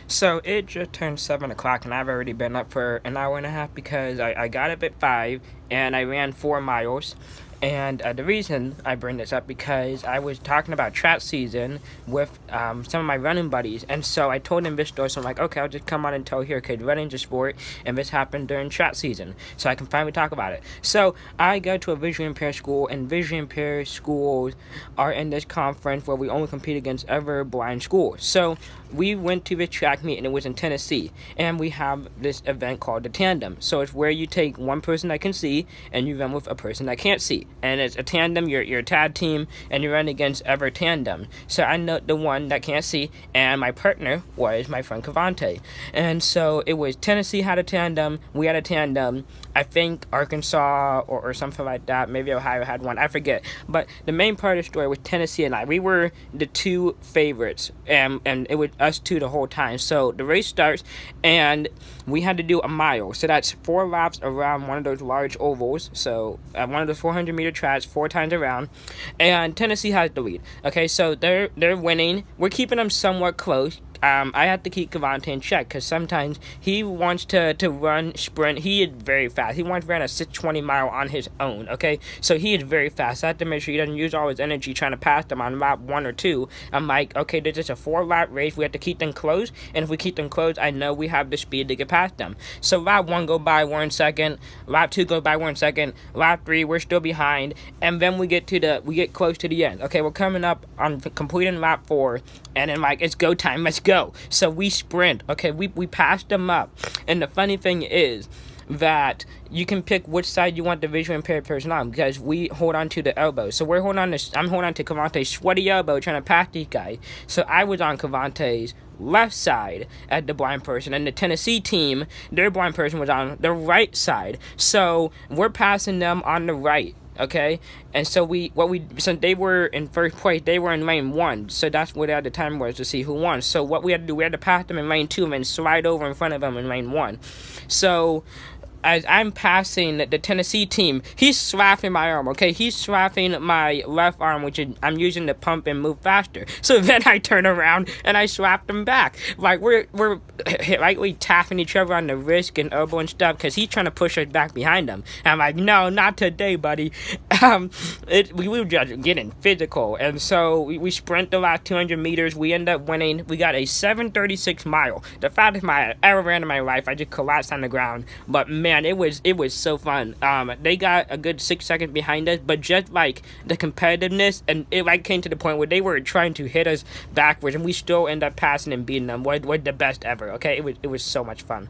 So it just turned 7 o'clock, and I've already been up for an hour and a half because I got up at 5 and I ran 4 miles. And the reason I bring this up because I was talking about track season with some of my running buddies, and so I told them this story. So I'm like, okay, I'll just come on and tell here, okay, running's a sport, and this happened during track season, so I can finally talk about it. So I go to a visually impaired school, and visually impaired schools are in this conference where we only compete against other blind schools. So we went to the track meet, and it was in Tennessee, and we have this event called the tandem. So it's where you take one person that can see and you run with a person that can't see, and it's a tandem. You're a tag team, and you run against other tandem. So I know the one that can't see, and my partner was my friend Cavante, and so it was Tennessee had a tandem, we had a tandem. I think Arkansas or something like that. Maybe Ohio had one. I forget. But the main part of the story was Tennessee and I. We were the two favorites, and it was us two the whole time. So the race starts, and we had to do a mile. So that's 4 laps around one of those large ovals. So one of those 400-meter tracks, 4 times around. And Tennessee has the lead. Okay, so they're winning. We're keeping them somewhat close. I have to keep Cavante in check because sometimes he wants to run sprint. He is very fast. He wants to run a 6:20 mile on his own. Okay, so he is very fast. I have to make sure he doesn't use all his energy trying to pass them on lap 1 or 2. I'm like, okay, this is a 4 lap race. We have to keep them close, and if we keep them close, I know we have the speed to get past them. So lap 1 go by 1 second, lap 2 go by 1 second, lap 3 we're still behind, and then we get close to the end. Okay, we're coming up on completing lap 4, and then like it's go time. Let's go. So we sprint. Okay, we passed them up. And the funny thing is that you can pick which side you want the visually impaired person on because we hold on to the elbow. So I'm holding on to Cavante's sweaty elbow trying to pass these guys. So I was on Cavante's left side at the blind person, and the Tennessee team, their blind person was on the right side. So we're passing them on the right. Okay, and so since they were in first place, they were in lane 1, so that's what the time was to see who won. So what we had to do, we had to pass them in lane 2 and then slide over in front of them in lane 1. So as I'm passing the Tennessee team, he's slapping my arm, okay? He's slapping my left arm, which I'm using to pump and move faster. So then I turn around and I slap him back. Like, we're like we tapping each other on the wrist and elbow and stuff because he's trying to push us back behind him. And I'm like, no, not today, buddy. We were just getting physical. And so we sprint the last 200 meters. We end up winning. We got a 7:36 mile. The fastest mile I ever ran in my life. I just collapsed on the ground. But man, it was so fun. They got a good 6 seconds behind us, but just like the competitiveness, and it like came to the point where they were trying to hit us backwards, and we still end up passing and beating them. We're the best ever. Okay, it was so much fun.